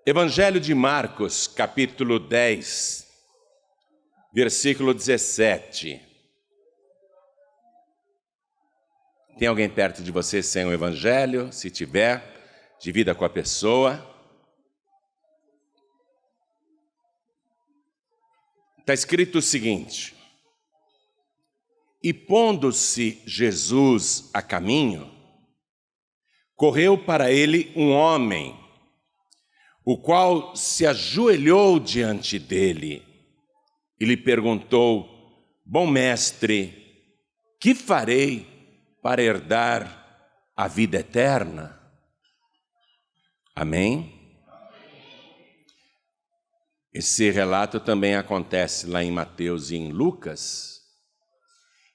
Evangelho de Marcos, capítulo 10, versículo 17. Tem alguém perto de você sem o Evangelho? Se tiver, divida com a pessoa. Está escrito o seguinte: E pondo-se Jesus a caminho, correu para ele um homem, o qual se ajoelhou diante dele e lhe perguntou: Bom mestre, que farei para herdar a vida eterna? Amém? Esse relato também acontece lá em Mateus e em Lucas,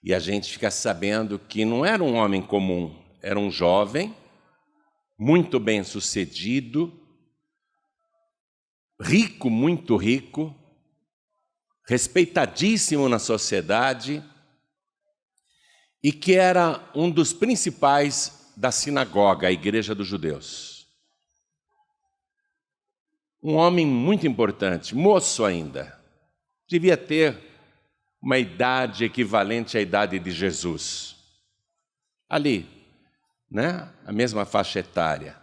e a gente fica sabendo que não era um homem comum, era um jovem, muito bem-sucedido, rico, muito rico, respeitadíssimo na sociedade e que era um dos principais da sinagoga, a igreja dos judeus. Um homem muito importante, moço ainda, devia ter uma idade equivalente à idade de Jesus. Ali, né? A mesma faixa etária.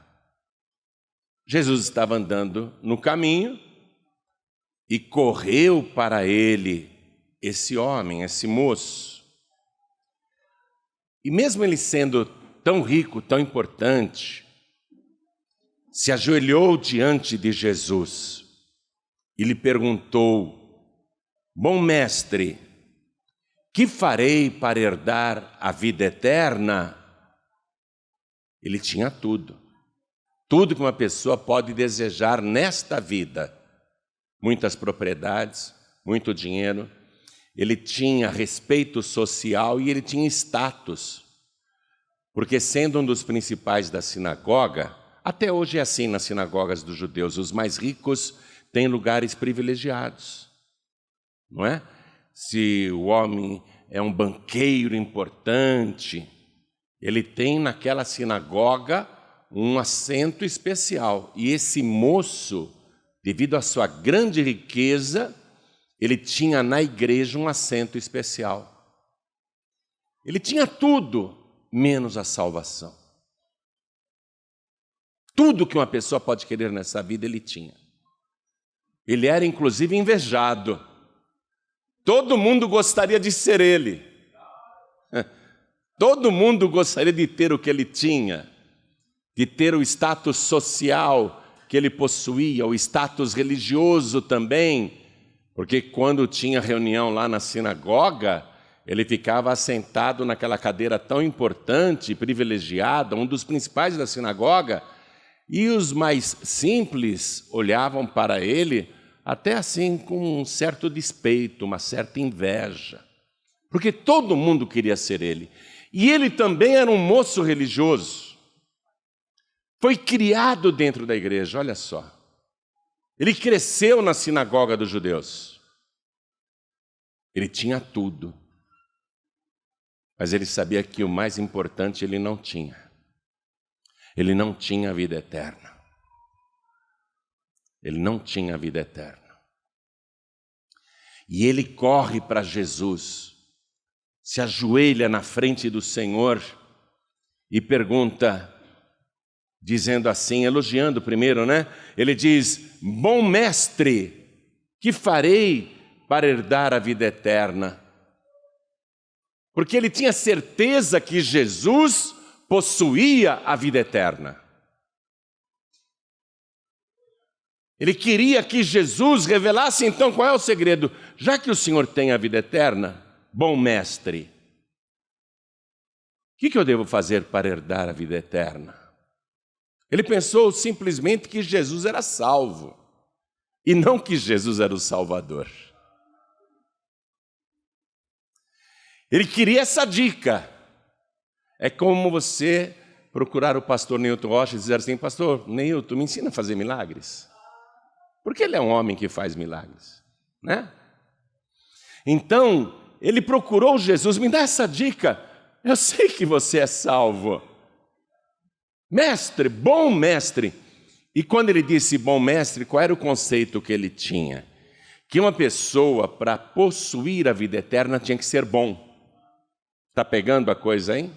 Jesus estava andando no caminho e correu para ele esse homem, esse moço. E mesmo ele sendo tão rico, tão importante, se ajoelhou diante de Jesus e lhe perguntou: Bom mestre, que farei para herdar a vida eterna? Ele tinha tudo. Tudo que uma pessoa pode desejar nesta vida. Muitas propriedades, muito dinheiro. Ele tinha respeito social e ele tinha status. Porque sendo um dos principais da sinagoga, até hoje é assim nas sinagogas dos judeus, os mais ricos têm lugares privilegiados. Não é? Se o homem é um banqueiro importante, ele tem naquela sinagoga um assento especial. E esse moço, devido à sua grande riqueza, ele tinha na igreja um assento especial. Ele tinha tudo, menos a salvação. Tudo que uma pessoa pode querer nessa vida, ele tinha. Ele era, inclusive, invejado. Todo mundo gostaria de ser ele. Todo mundo gostaria de ter o que ele tinha, de ter o status social que ele possuía, o status religioso também, porque quando tinha reunião lá na sinagoga, ele ficava assentado naquela cadeira tão importante, privilegiada, um dos principais da sinagoga, e os mais simples olhavam para ele até assim com um certo despeito, uma certa inveja, porque todo mundo queria ser ele. E ele também era um moço religioso. Foi criado dentro da igreja, olha só. Ele cresceu na sinagoga dos judeus. Ele tinha tudo. Mas ele sabia que o mais importante ele não tinha. Ele não tinha a vida eterna. Ele não tinha a vida eterna. E ele corre para Jesus, se ajoelha na frente do Senhor e pergunta, dizendo assim, elogiando primeiro, né? Ele diz: Bom mestre, que farei para herdar a vida eterna? Porque ele tinha certeza que Jesus possuía a vida eterna. Ele queria que Jesus revelasse então qual é o segredo. Já que o Senhor tem a vida eterna, bom mestre, o que eu devo fazer para herdar a vida eterna? Ele pensou simplesmente que Jesus era salvo, e não que Jesus era o Salvador. Ele queria essa dica. É como você procurar o pastor Newton Rocha e dizer assim: Pastor Newton, me ensina a fazer milagres. Porque ele é um homem que faz milagres, né? Então, ele procurou Jesus: me dá essa dica, eu sei que você é salvo. Mestre, bom mestre, E quando ele disse bom mestre, qual era o conceito que ele tinha? Que uma pessoa, para possuir a vida eterna, tinha que ser bom. Está pegando a coisa aí?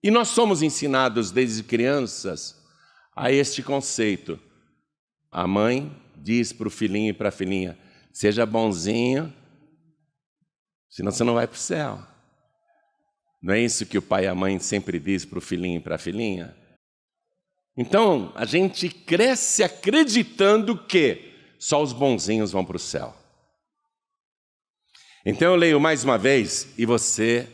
E nós somos ensinados desde crianças a este conceito. A mãe diz para o filhinho e para a filhinha, seja bonzinho, senão você não vai para o céu. Não é isso que o pai e a mãe sempre diz para o filhinho e para a filhinha? Então, a gente cresce acreditando que só os bonzinhos vão para o céu. Então eu leio mais uma vez e você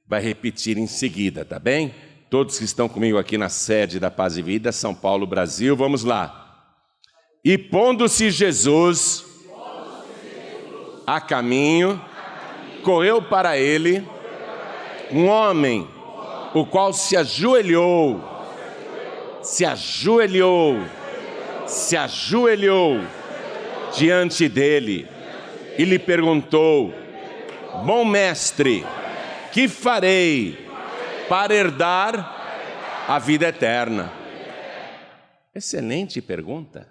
vai repetir em seguida, tá bem? Todos que estão comigo aqui na sede da Paz e Vida, São Paulo, Brasil, vamos lá. E pondo-se Jesus a caminho, correu para ele um homem, o qual se ajoelhou diante dele e lhe perguntou, bom mestre, que farei para herdar a vida eterna? Excelente pergunta.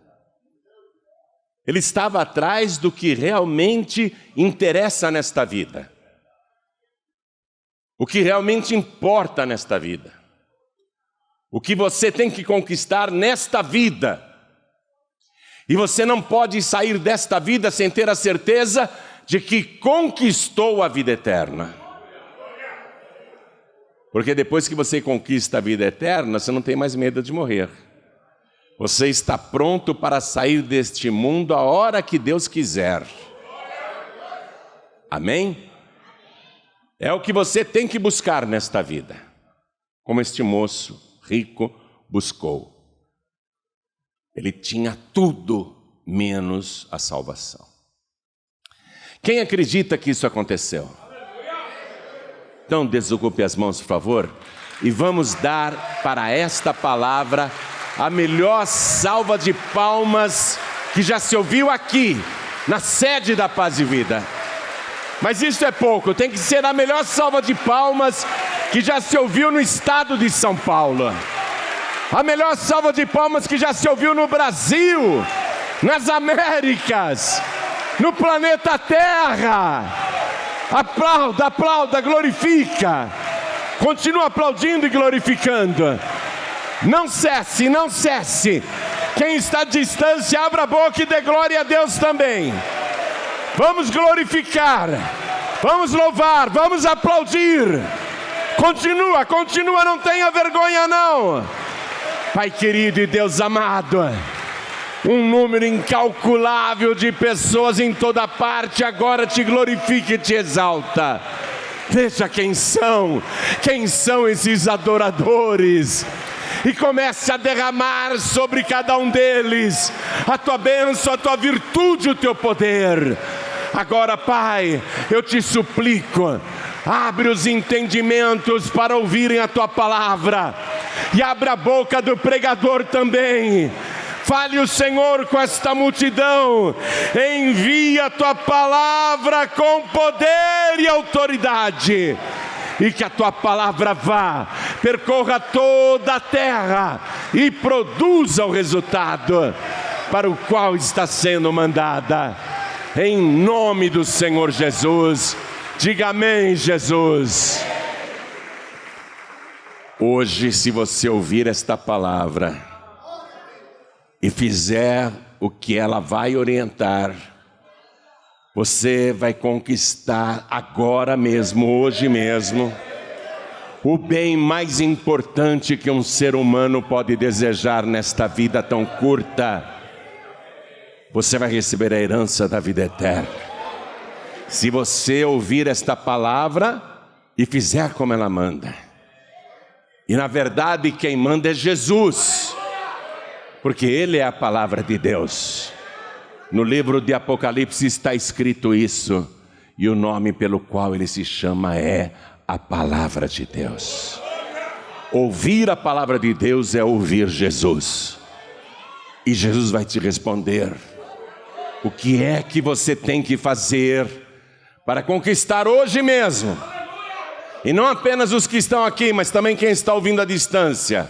Ele estava atrás do que realmente interessa nesta vida. O que realmente importa nesta vida. O que você tem que conquistar nesta vida. E você não pode sair desta vida sem ter a certeza de que conquistou a vida eterna. Porque depois que você conquista a vida eterna, você não tem mais medo de morrer. Você está pronto para sair deste mundo a hora que Deus quiser. Amém? É o que você tem que buscar nesta vida. Como este moço rico buscou. Ele tinha tudo menos a salvação. Quem acredita que isso aconteceu? Então desocupe as mãos, por favor, e vamos dar para esta palavra a melhor salva de palmas que já se ouviu aqui, na sede da Paz e Vida. Mas isso é pouco, tem que ser a melhor salva de palmas que já se ouviu no estado de São Paulo. A melhor salva de palmas que já se ouviu no Brasil, nas Américas, no planeta Terra. Aplauda, aplauda, glorifica. Continua aplaudindo e glorificando. Não cesse, não cesse. Quem está à distância, abra a boca e dê glória a Deus também. Vamos glorificar, vamos louvar, vamos aplaudir. Continua, continua, não tenha vergonha não. Pai querido e Deus amado, um número incalculável de pessoas em toda parte agora te glorifica e te exalta. Veja quem são esses adoradores. E comece a derramar sobre cada um deles a tua bênção, a tua virtude, o teu poder. Agora, Pai, eu te suplico, abre os entendimentos para ouvirem a tua palavra. E abre a boca do pregador também. Fale o Senhor com esta multidão. Envia a tua palavra com poder e autoridade. E que a tua palavra vá, percorra toda a terra e produza o resultado para o qual está sendo mandada. Em nome do Senhor Jesus. Diga amém, Jesus. Hoje, se você ouvir esta palavra e fizer o que ela vai orientar, você vai conquistar agora mesmo, hoje mesmo, o bem mais importante que um ser humano pode desejar nesta vida tão curta. Você vai receber a herança da vida eterna. Se você ouvir esta palavra e fizer como ela manda. E na verdade quem manda é Jesus, porque Ele é a palavra de Deus. No livro de Apocalipse está escrito isso, e o nome pelo qual ele se chama é a palavra de Deus. Ouvir a palavra de Deus é ouvir Jesus. E Jesus vai te responder o que é que você tem que fazer para conquistar hoje mesmo. E não apenas os que estão aqui, mas também quem está ouvindo à distância.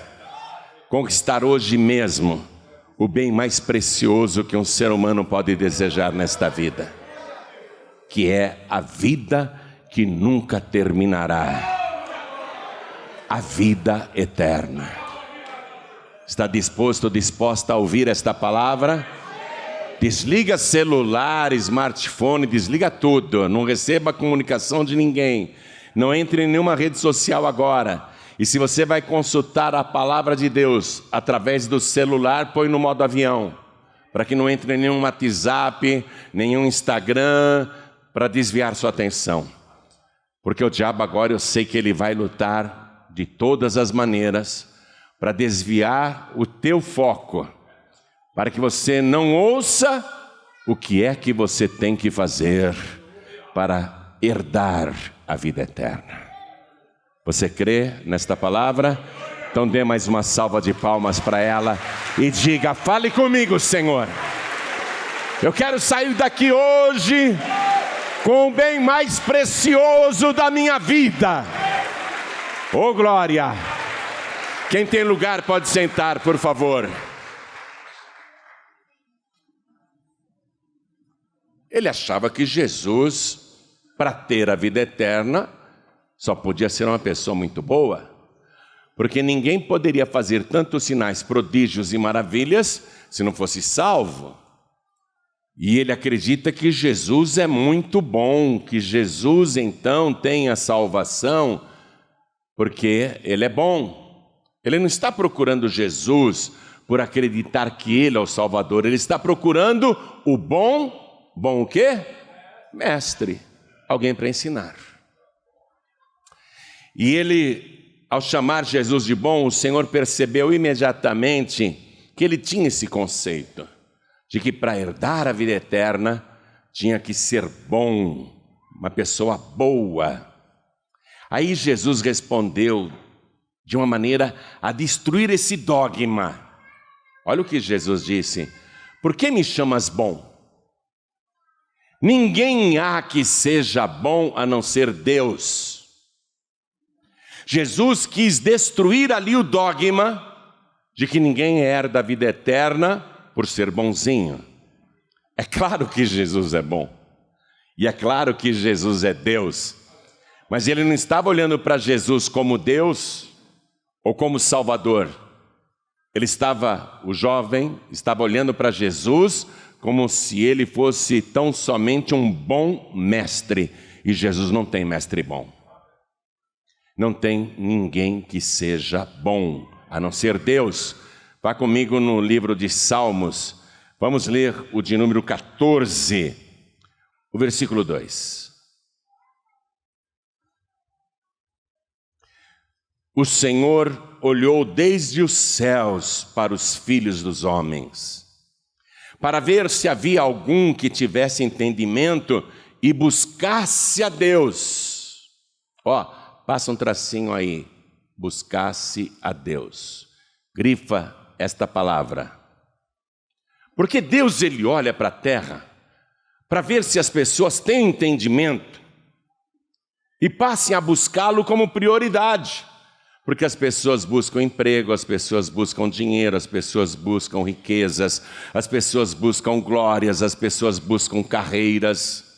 Conquistar hoje mesmo o bem mais precioso que um ser humano pode desejar nesta vida, que é a vida que nunca terminará, a vida eterna. Está disposto, disposta a ouvir esta palavra? Desliga celular, smartphone, desliga tudo, não receba comunicação de ninguém, não entre em nenhuma rede social agora. E se você vai consultar a palavra de Deus através do celular, põe no modo avião, para que não entre em nenhum WhatsApp, nenhum Instagram, para desviar sua atenção. Porque o diabo agora, eu sei que ele vai lutar de todas as maneiras para desviar o teu foco, para que você não ouça o que é que você tem que fazer para herdar a vida eterna. Você crê nesta palavra? Então dê mais uma salva de palmas para ela e diga: fale comigo, Senhor. Eu quero sair daqui hoje com o bem mais precioso da minha vida. Oh, glória! Quem tem lugar pode sentar, por favor. Ele achava que Jesus, para ter a vida eterna, só podia ser uma pessoa muito boa, porque ninguém poderia fazer tantos sinais, prodígios e maravilhas se não fosse salvo. E ele acredita que Jesus é muito bom, que Jesus então tem a salvação, porque ele é bom. Ele não está procurando Jesus por acreditar que ele é o Salvador, ele está procurando o bom o quê? Mestre, alguém para ensinar. E ele, ao chamar Jesus de bom, o Senhor percebeu imediatamente que ele tinha esse conceito, de que para herdar a vida eterna, tinha que ser bom, uma pessoa boa. Aí Jesus respondeu de uma maneira a destruir esse dogma. Olha o que Jesus disse: por que me chamas bom? Ninguém há que seja bom a não ser Deus. Jesus quis destruir ali o dogma de que ninguém herda a vida eterna por ser bonzinho. É claro que Jesus é bom, e é claro que Jesus é Deus, mas ele não estava olhando para Jesus como Deus ou como Salvador. O jovem estava olhando para Jesus como se ele fosse tão somente um bom mestre, e Jesus não tem mestre bom. Não tem ninguém que seja bom, a não ser Deus. Vá comigo no livro de Salmos, vamos ler o de número 14, o versículo 2. O Senhor olhou desde os céus para os filhos dos homens, para ver se havia algum que tivesse entendimento e buscasse a Deus. Passa um tracinho aí, buscasse a Deus. Grifa esta palavra. Porque Deus, ele olha para a terra para ver se as pessoas têm entendimento e passem a buscá-lo como prioridade. Porque as pessoas buscam emprego, as pessoas buscam dinheiro, as pessoas buscam riquezas, as pessoas buscam glórias, as pessoas buscam carreiras,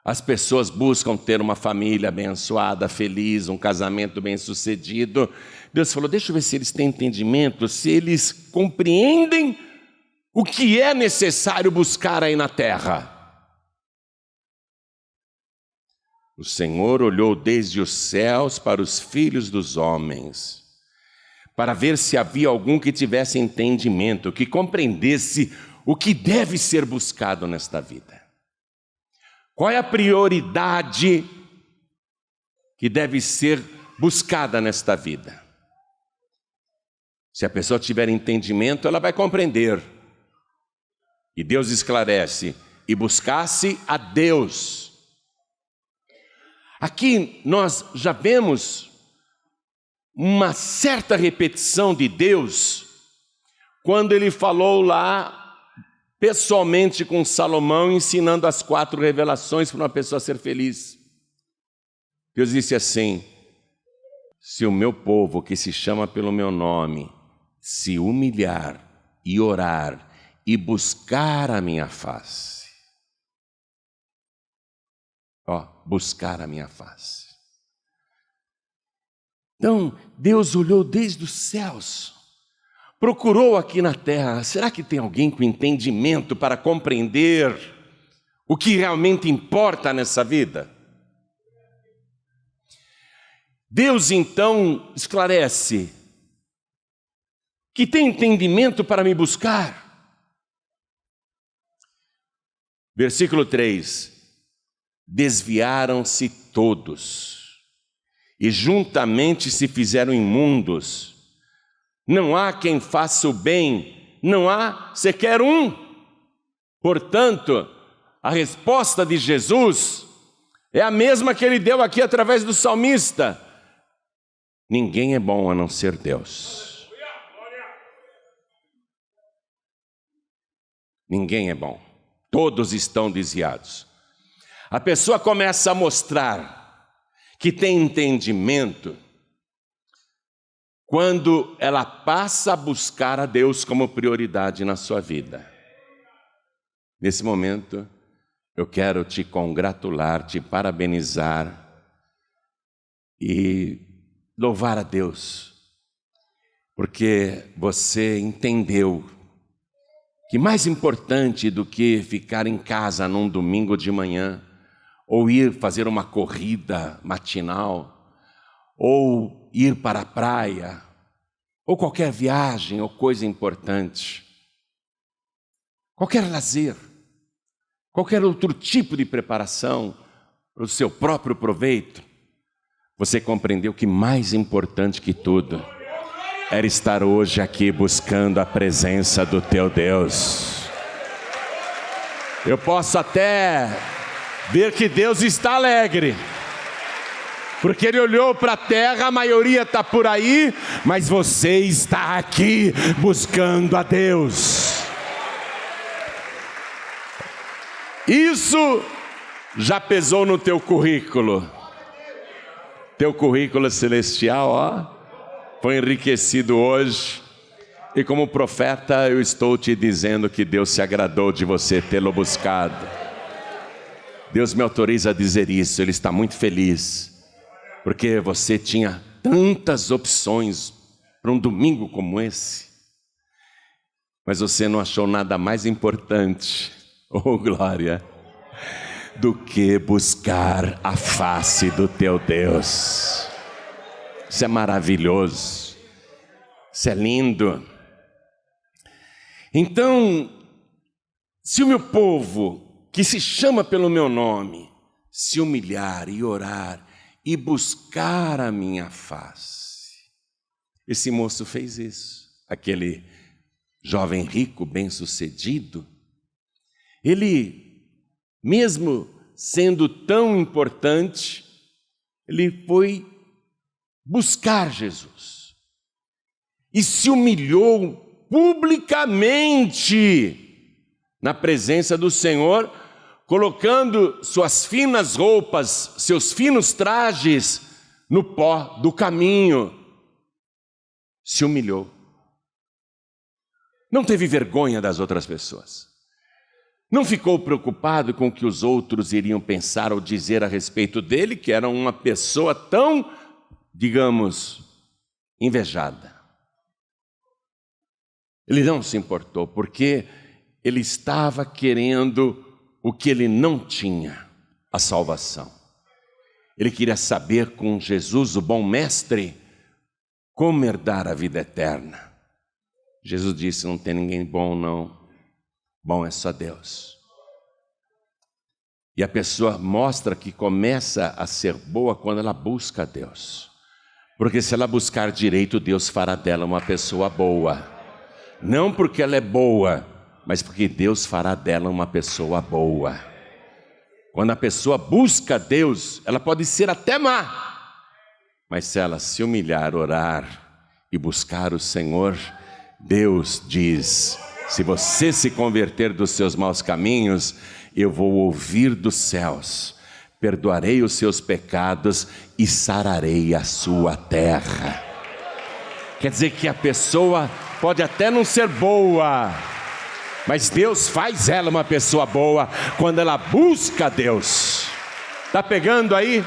as pessoas buscam ter uma família abençoada, feliz, um casamento bem-sucedido. Deus falou: deixa eu ver se eles têm entendimento, se eles compreendem o que é necessário buscar aí na terra. O Senhor olhou desde os céus para os filhos dos homens, para ver se havia algum que tivesse entendimento, que compreendesse o que deve ser buscado nesta vida. Qual é a prioridade que deve ser buscada nesta vida? Se a pessoa tiver entendimento, ela vai compreender. E Deus esclarece: e buscasse a Deus. Aqui nós já vemos uma certa repetição de Deus quando ele falou lá pessoalmente com Salomão, ensinando as 4 revelações para uma pessoa ser feliz. Deus disse assim: se o meu povo, que se chama pelo meu nome, se humilhar e orar e buscar a minha face. Buscar a minha face. Então, Deus olhou desde os céus, procurou aqui na terra. Será que tem alguém com entendimento para compreender o que realmente importa nessa vida? Deus então esclarece que tem entendimento para me buscar. Versículo 3: desviaram-se todos e juntamente se fizeram imundos. Não há quem faça o bem, não há sequer um. Portanto, a resposta de Jesus é a mesma que ele deu aqui através do salmista: ninguém é bom a não ser Deus. Ninguém é bom. Todos estão desviados. A pessoa começa a mostrar que tem entendimento quando ela passa a buscar a Deus como prioridade na sua vida. Nesse momento, eu quero te congratular, te parabenizar e louvar a Deus, porque você entendeu que mais importante do que ficar em casa num domingo de manhã, ou ir fazer uma corrida matinal, ou ir para a praia, ou qualquer viagem ou coisa importante, qualquer lazer, qualquer outro tipo de preparação para o seu próprio proveito, você compreendeu que mais importante que tudo era estar hoje aqui buscando a presença do teu Deus. Eu posso até ver que Deus está alegre, porque Ele olhou para a terra, a maioria está por aí, mas você está aqui buscando a Deus. Isso já pesou no teu currículo. Teu currículo celestial, foi enriquecido hoje. E como profeta, eu estou te dizendo que Deus se agradou de você tê-lo buscado. Deus me autoriza a dizer isso. Ele está muito feliz, porque você tinha tantas opções para um domingo como esse, mas você não achou nada mais importante, oh glória, do que buscar a face do teu Deus. Isso é maravilhoso, isso é lindo. Então, se o meu povo, que se chama pelo meu nome, se humilhar e orar e buscar a minha face. Esse moço fez isso. Aquele jovem rico, bem-sucedido, ele, mesmo sendo tão importante, ele foi buscar Jesus e se humilhou publicamente na presença do Senhor, colocando suas finas roupas, seus finos trajes no pó do caminho. Se humilhou. Não teve vergonha das outras pessoas. Não ficou preocupado com o que os outros iriam pensar ou dizer a respeito dele, que era uma pessoa tão, digamos, invejada. Ele não se importou, porque ele estava querendo o que ele não tinha, a salvação. Ele queria saber com Jesus, o bom mestre, como herdar a vida eterna. Jesus disse: não tem ninguém bom não, bom é só Deus. E a pessoa mostra que começa a ser boa quando ela busca a Deus. Porque se ela buscar direito, Deus fará dela uma pessoa boa. Não porque ela é boa, mas porque Deus fará dela uma pessoa boa. Quando a pessoa busca Deus, ela pode ser até má, mas se ela se humilhar, orar e buscar o Senhor, Deus diz: se você se converter dos seus maus caminhos, eu vou ouvir dos céus, perdoarei os seus pecados e sararei a sua terra. Quer dizer que a pessoa pode até não ser boa, mas Deus faz ela uma pessoa boa quando ela busca Deus. Está pegando aí?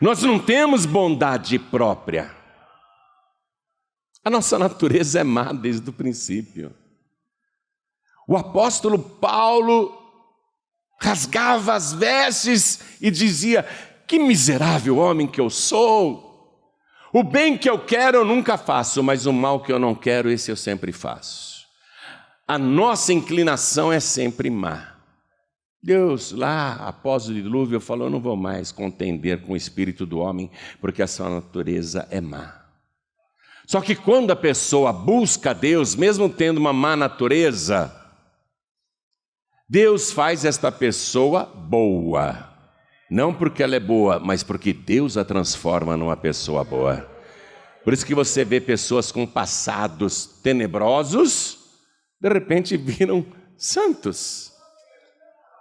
Nós não temos bondade própria. A nossa natureza é má desde o princípio. O apóstolo Paulo rasgava as vestes e dizia: que miserável homem que eu sou! O bem que eu quero eu nunca faço, mas o mal que eu não quero, esse eu sempre faço. A nossa inclinação é sempre má. Deus lá, após o dilúvio, falou: não vou mais contender com o espírito do homem, porque a sua natureza é má. Só que quando a pessoa busca Deus, mesmo tendo uma má natureza, Deus faz esta pessoa boa. Não porque ela é boa, mas porque Deus a transforma numa pessoa boa. Por isso que você vê pessoas com passados tenebrosos, de repente viram santos.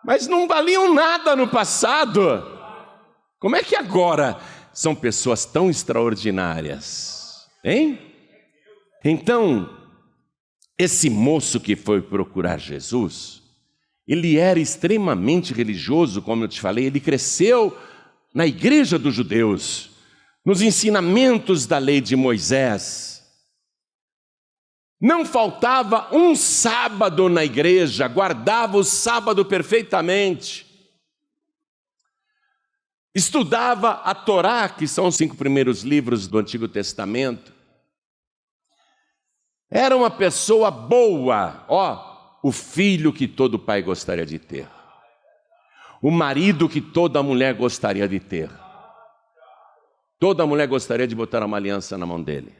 Mas não valiam nada no passado. Como é que agora são pessoas tão extraordinárias? Hein? Então, esse moço que foi procurar Jesus, ele era extremamente religioso, como eu te falei, ele cresceu na igreja dos judeus, nos ensinamentos da lei de Moisés. Não faltava um sábado na igreja, guardava o sábado perfeitamente. Estudava a Torá, que são os 5 primeiros livros do Antigo Testamento. Era uma pessoa boa, o filho que todo pai gostaria de ter. O marido que toda mulher gostaria de ter. Toda mulher gostaria de botar uma aliança na mão dele.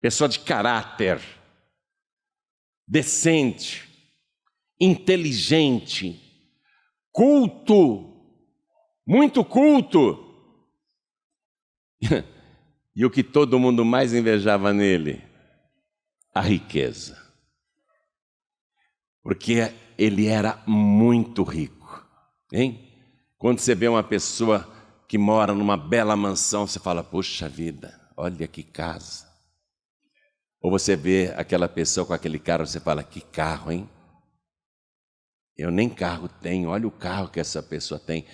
Pessoa de caráter, decente, inteligente, culto, muito culto. E o que todo mundo mais invejava nele? A riqueza. Porque ele era muito rico, hein? Quando você vê uma pessoa que mora numa bela mansão, você fala: puxa vida, olha que casa. Ou você vê aquela pessoa com aquele carro, você fala: que carro, hein? Eu nem carro tenho, olha o carro que essa pessoa tem.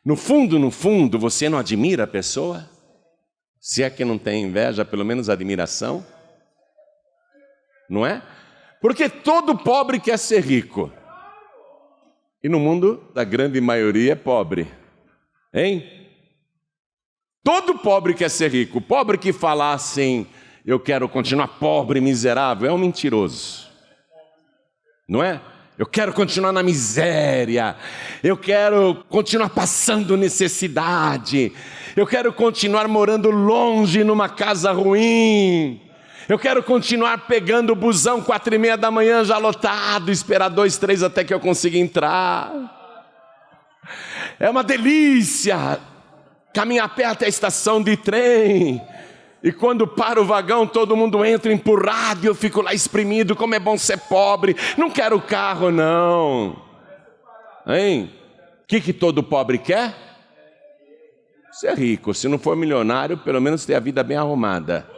No fundo, você não admira a pessoa? Se é que não tem inveja, pelo menos admiração. Não é? Porque todo pobre quer ser rico. E no mundo, a grande maioria é pobre. Hein? Todo pobre quer ser rico. O pobre que fala assim: eu quero continuar pobre, miserável, é um mentiroso. Não é? Eu quero continuar na miséria. Eu quero continuar passando necessidade. Eu quero continuar morando longe numa casa ruim. Eu quero continuar pegando o busão 4:30 da manhã já lotado, esperar 2, 3 até que eu consiga entrar. É uma delícia caminhar a pé até a estação de trem. E quando para o vagão, todo mundo entra empurrado e eu fico lá espremido. Como é bom ser pobre. Não quero carro, não. Hein? O que todo pobre quer? Ser rico. Se não for milionário, pelo menos ter a vida bem arrumada.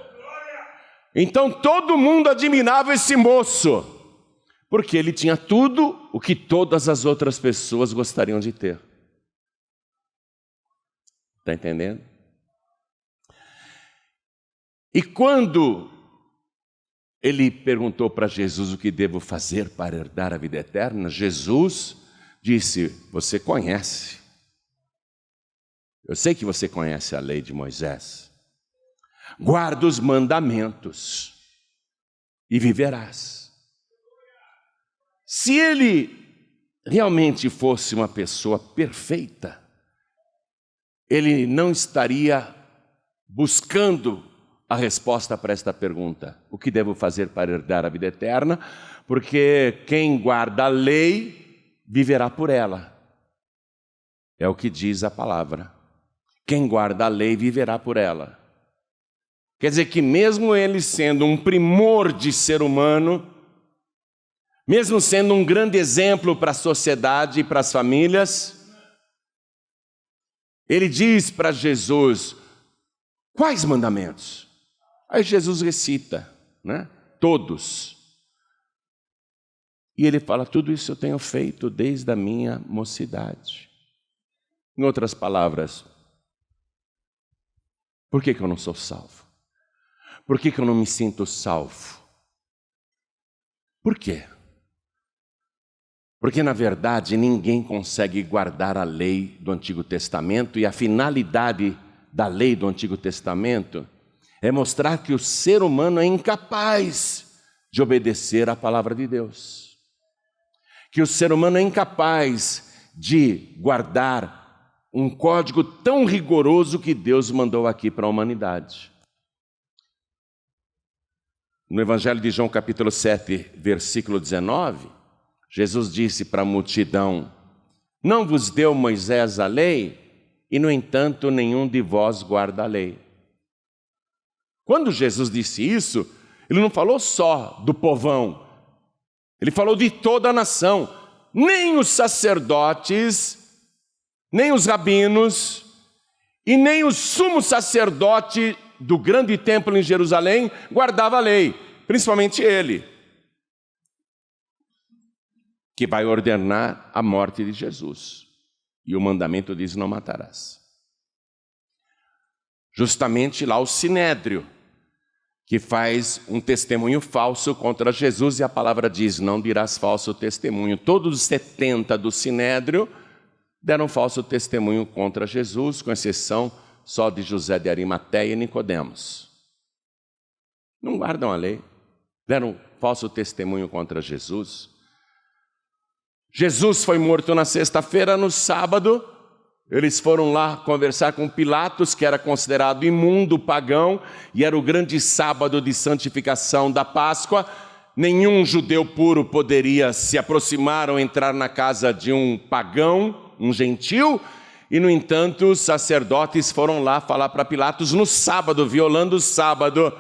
Então todo mundo admirava esse moço, porque ele tinha tudo o que todas as outras pessoas gostariam de ter. Está entendendo? E quando ele perguntou para Jesus: o que devo fazer para herdar a vida eterna? Jesus disse: você conhece. Eu sei que você conhece a lei de Moisés. Guarda os mandamentos e viverás. Se ele realmente fosse uma pessoa perfeita, ele não estaria buscando a resposta para esta pergunta: o que devo fazer para herdar a vida eterna? Porque quem guarda a lei viverá por ela. É o que diz a palavra. Quem guarda a lei viverá por ela. Quer dizer que mesmo ele sendo um primor de ser humano, mesmo sendo um grande exemplo para a sociedade e para as famílias, ele diz para Jesus: quais mandamentos? Aí Jesus recita, né? Todos. E ele fala, tudo isso eu tenho feito desde a minha mocidade. Em outras palavras, por que eu não sou salvo? Por que eu não me sinto salvo? Por quê? Porque, na verdade, ninguém consegue guardar a lei do Antigo Testamento, e a finalidade da lei do Antigo Testamento é mostrar que o ser humano é incapaz de obedecer à palavra de Deus. Que o ser humano é incapaz de guardar um código tão rigoroso que Deus mandou aqui para a humanidade. No Evangelho de João, capítulo 7, versículo 19, Jesus disse para a multidão, não vos deu Moisés a lei, e no entanto nenhum de vós guarda a lei. Quando Jesus disse isso, ele não falou só do povão, ele falou de toda a nação. Nem os sacerdotes, nem os rabinos, e nem o sumo sacerdote do grande templo em Jerusalém guardava a lei, principalmente ele, que vai ordenar a morte de Jesus. E o mandamento diz, não matarás. Justamente lá o Sinédrio, que faz um testemunho falso contra Jesus, e a palavra diz, não dirás falso testemunho. Todos os 70 do Sinédrio deram falso testemunho contra Jesus, com exceção só de José de Arimateia e Nicodemos. Não guardam a lei, deram falso testemunho contra Jesus. Jesus foi morto na sexta-feira, no sábado, eles foram lá conversar com Pilatos, que era considerado imundo, pagão, e era o grande sábado de santificação da Páscoa. Nenhum judeu puro poderia se aproximar ou entrar na casa de um pagão, um gentil, e no entanto os sacerdotes foram lá falar para Pilatos no sábado, violando o sábado,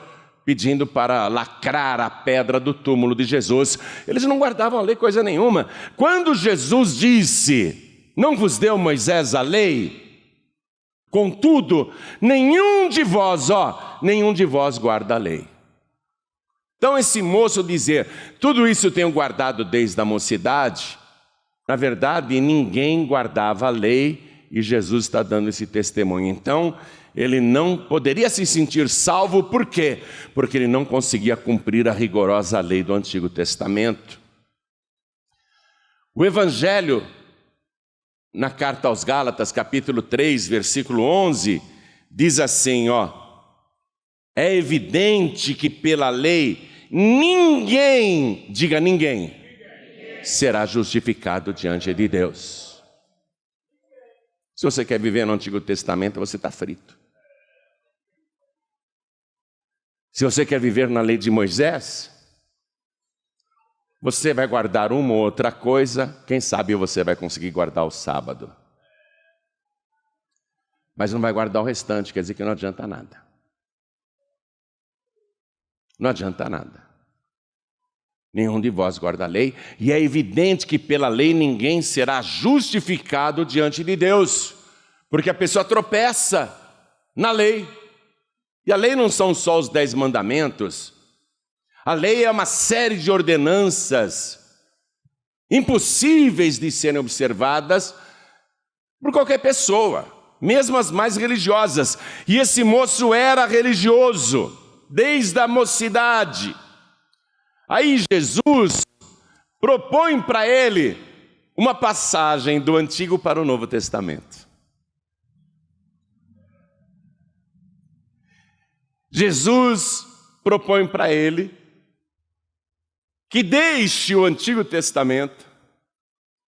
pedindo para lacrar a pedra do túmulo de Jesus. Eles não guardavam a lei coisa nenhuma. Quando Jesus disse, não vos deu Moisés a lei, contudo, nenhum de vós guarda a lei. Então esse moço dizer, tudo isso eu tenho guardado desde a mocidade, na verdade ninguém guardava a lei, e Jesus está dando esse testemunho. Então ele não poderia se sentir salvo, por quê? Porque ele não conseguia cumprir a rigorosa lei do Antigo Testamento. O Evangelho, na carta aos Gálatas, capítulo 3, versículo 11, diz assim, é evidente que pela lei ninguém, diga ninguém, será justificado diante de Deus. Se você quer viver no Antigo Testamento, você está frito. Se você quer viver na lei de Moisés, você vai guardar uma ou outra coisa, quem sabe você vai conseguir guardar o sábado. Mas não vai guardar o restante, quer dizer que não adianta nada. Não adianta nada. Nenhum de vós guarda a lei, e é evidente que pela lei ninguém será justificado diante de Deus, porque a pessoa tropeça na lei. E a lei não são só os 10 mandamentos, a lei é uma série de ordenanças impossíveis de serem observadas por qualquer pessoa, mesmo as mais religiosas. E esse moço era religioso desde a mocidade. Aí Jesus propõe para ele uma passagem do Antigo para o Novo Testamento. Jesus propõe para ele que deixe o Antigo Testamento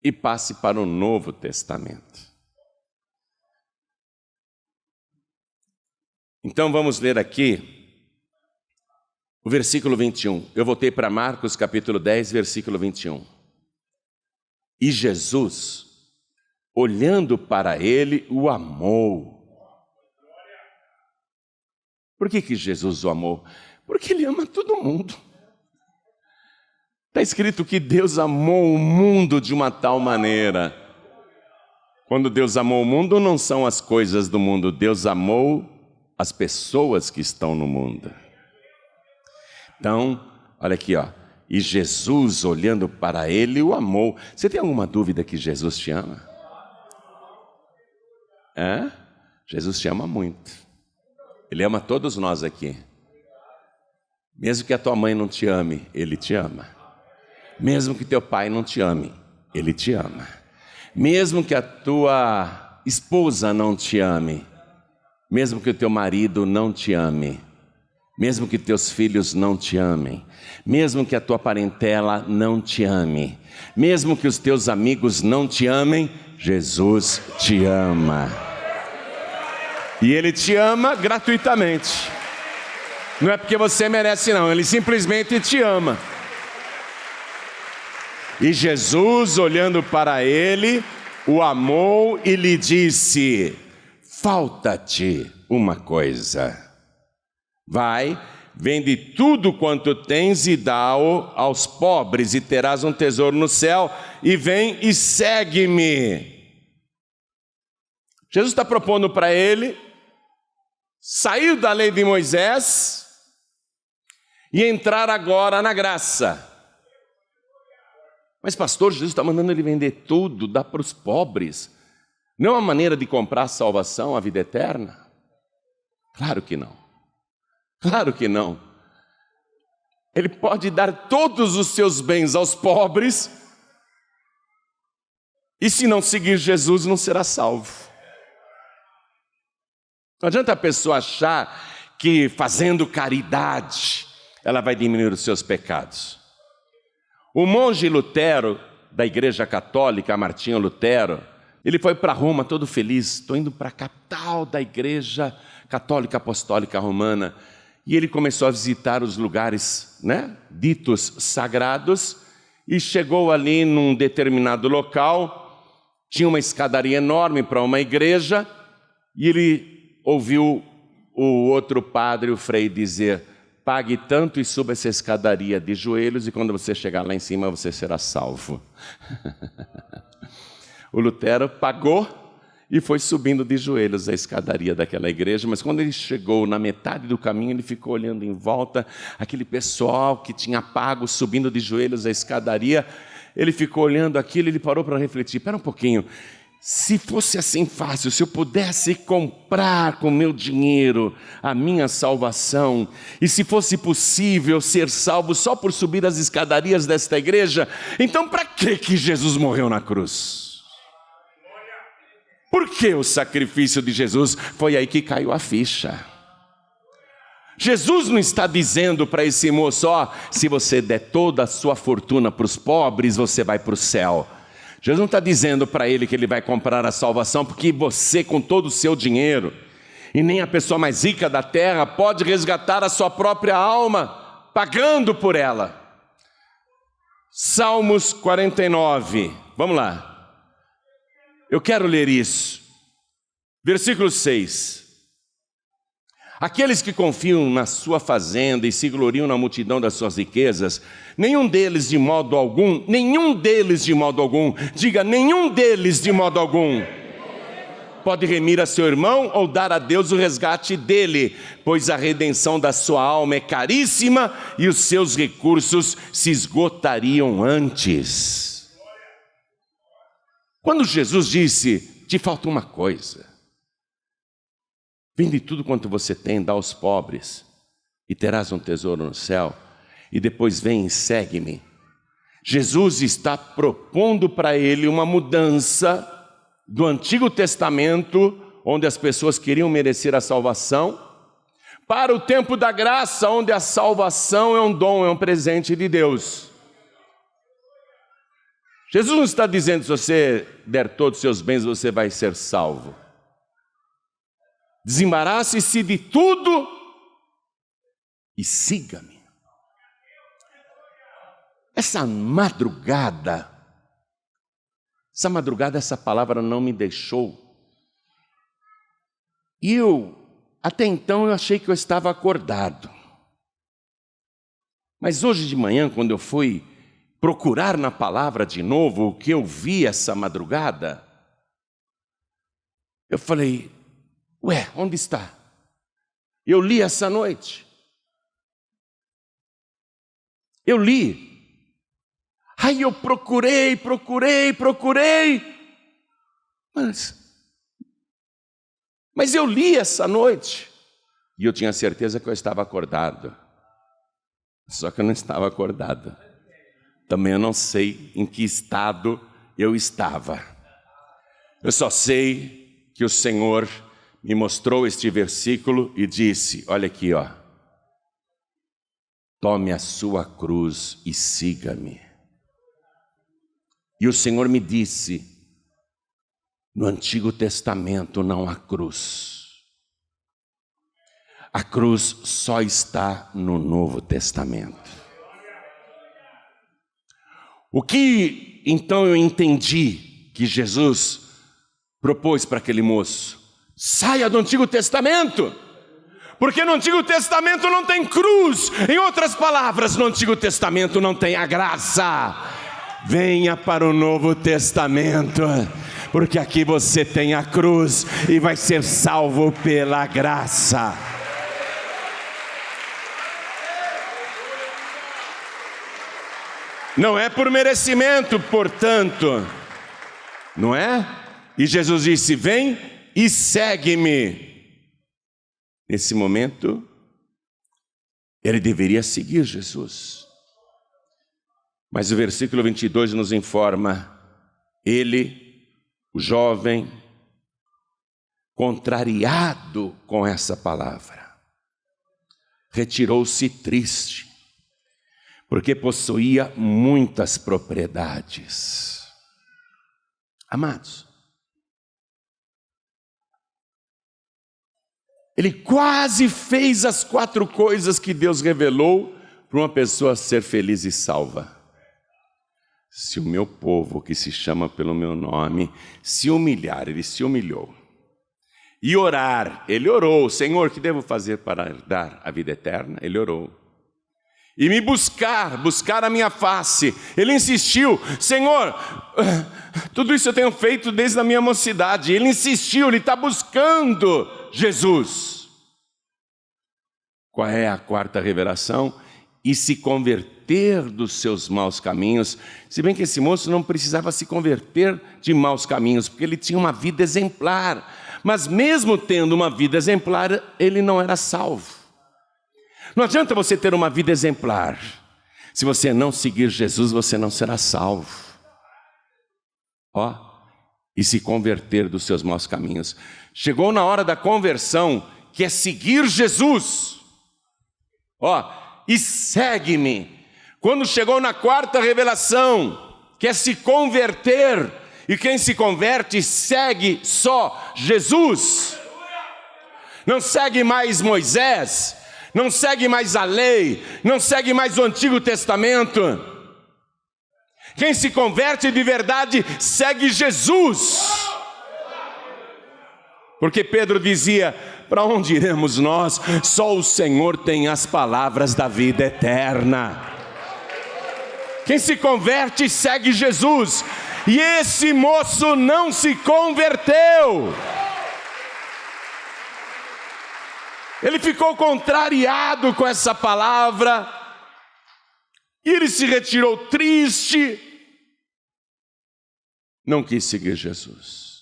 e passe para o Novo Testamento. Então vamos ler aqui o versículo 21. Eu voltei para Marcos capítulo 10, versículo 21. E Jesus, olhando para ele, o amou. Por que Jesus o amou? Porque ele ama todo mundo. Está escrito que Deus amou o mundo de uma tal maneira. Quando Deus amou o mundo, não são as coisas do mundo. Deus amou as pessoas que estão no mundo. Então, olha aqui, ó. E Jesus, olhando para ele, o amou. Você tem alguma dúvida que Jesus te ama? Jesus te ama muito. Ele ama todos nós aqui. Mesmo que a tua mãe não te ame, Ele te ama. Mesmo que teu pai não te ame, Ele te ama. Mesmo que a tua esposa não te ame, mesmo que o teu marido não te ame, mesmo que teus filhos não te amem, mesmo que a tua parentela não te ame, mesmo que os teus amigos não te amem, Jesus te ama. E Ele te ama gratuitamente. Não é porque você merece não, Ele simplesmente te ama. E Jesus, olhando para ele, o amou e lhe disse: falta-te uma coisa. Vai, vende tudo quanto tens e dá-o aos pobres, e terás um tesouro no céu, e vem e segue-me. Jesus está propondo para ele sair da lei de Moisés e entrar agora na graça. Mas pastor, Jesus está mandando ele vender tudo, dar para os pobres. Não é uma maneira de comprar a salvação, a vida eterna? Claro que não. Claro que não. Ele pode dar todos os seus bens aos pobres, e se não seguir Jesus, não será salvo. Não adianta a pessoa achar que fazendo caridade, ela vai diminuir os seus pecados. O monge Lutero, da Igreja Católica, Martinho Lutero, ele foi para Roma todo feliz. Estou indo para a capital da Igreja Católica Apostólica Romana. E ele começou a visitar os lugares, ditos sagrados, e chegou ali num determinado local, tinha uma escadaria enorme para uma igreja, e ele ouviu o outro padre, o frei, dizer: pague tanto e suba essa escadaria de joelhos, e quando você chegar lá em cima, você será salvo. O Lutero pagou e foi subindo de joelhos a escadaria daquela igreja, mas quando ele chegou na metade do caminho, ele ficou olhando em volta, aquele pessoal que tinha pago, subindo de joelhos a escadaria, ele ficou olhando aquilo, ele parou para refletir: espera um pouquinho, se fosse assim fácil, se eu pudesse comprar com meu dinheiro a minha salvação, e se fosse possível ser salvo só por subir as escadarias desta igreja, então para que Jesus morreu na cruz? Por que o sacrifício de Jesus? Foi aí que caiu a ficha. Jesus não está dizendo para esse moço: se você der toda a sua fortuna para os pobres, você vai para o céu. Jesus não está dizendo para ele que ele vai comprar a salvação, porque você, com todo o seu dinheiro, e nem a pessoa mais rica da terra, pode resgatar a sua própria alma, pagando por ela. Salmos 49, vamos lá. Eu quero ler isso. Versículo 6. Aqueles que confiam na sua fazenda e se gloriam na multidão das suas riquezas, nenhum deles de modo algum, diga, nenhum deles de modo algum, pode remir a seu irmão ou dar a Deus o resgate dele, pois a redenção da sua alma é caríssima e os seus recursos se esgotariam antes. Quando Jesus disse: te falta uma coisa, vende tudo quanto você tem, dá aos pobres, e terás um tesouro no céu, e depois vem e segue-me. Jesus está propondo para ele uma mudança do Antigo Testamento, onde as pessoas queriam merecer a salvação, para o tempo da graça, onde a salvação é um dom, é um presente de Deus. Jesus não está dizendo: se você der todos os seus bens, você vai ser salvo. Desembarace-se de tudo e siga-me. Essa madrugada, essa palavra não me deixou. E até então eu achei que eu estava acordado. Mas hoje de manhã, quando eu fui procurar na palavra de novo o que eu vi essa madrugada, eu falei: onde está? Eu li essa noite. Eu li. Aí eu procurei, mas eu li essa noite. E eu tinha certeza que eu estava acordado. Só que eu não estava acordado. Também eu não sei em que estado eu estava. Eu só sei que o Senhor me mostrou este versículo e disse, olha aqui, ó. Tome a sua cruz e siga-me. E o Senhor me disse, no Antigo Testamento não há cruz. A cruz só está no Novo Testamento. O que então eu entendi que Jesus propôs para aquele moço? Saia do Antigo Testamento, porque no Antigo Testamento não tem cruz. Em outras palavras, no Antigo Testamento não tem a graça. Venha para o Novo Testamento, porque aqui você tem a cruz e vai ser salvo pela graça. Não é por merecimento, portanto, não é? E Jesus disse, vem e segue-me. Nesse momento, ele deveria seguir Jesus. Mas o versículo 22 nos informa, ele, o jovem, contrariado com essa palavra, retirou-se triste, porque possuía muitas propriedades. Amados, ele quase fez as 4 coisas que Deus revelou para uma pessoa ser feliz e salva. Se o meu povo, que se chama pelo meu nome, se humilhar, ele se humilhou. E orar, ele orou, Senhor, o que devo fazer para herdar a vida eterna? Ele orou. E me buscar a minha face, ele insistiu, Senhor, tudo isso eu tenho feito desde a minha mocidade. Ele insistiu, ele está buscando Jesus. Qual é a 4ª revelação? E se converter dos seus maus caminhos. Se bem que esse moço não precisava se converter de maus caminhos, porque ele tinha uma vida exemplar. Mas mesmo tendo uma vida exemplar, ele não era salvo. Não adianta você ter uma vida exemplar. Se você não seguir Jesus, você não será salvo. E se converter dos seus maus caminhos. Chegou na hora da conversão, que é seguir Jesus. E segue-me. Quando chegou na 4ª revelação, que é se converter, e quem se converte segue só Jesus. Não segue mais Moisés, não segue mais a lei, não segue mais o Antigo Testamento. Quem se converte de verdade segue Jesus. Porque Pedro dizia, para onde iremos nós? Só o Senhor tem as palavras da vida eterna. Quem se converte segue Jesus. E esse moço não se converteu. Ele ficou contrariado com essa palavra. E ele se retirou triste. Não quis seguir Jesus.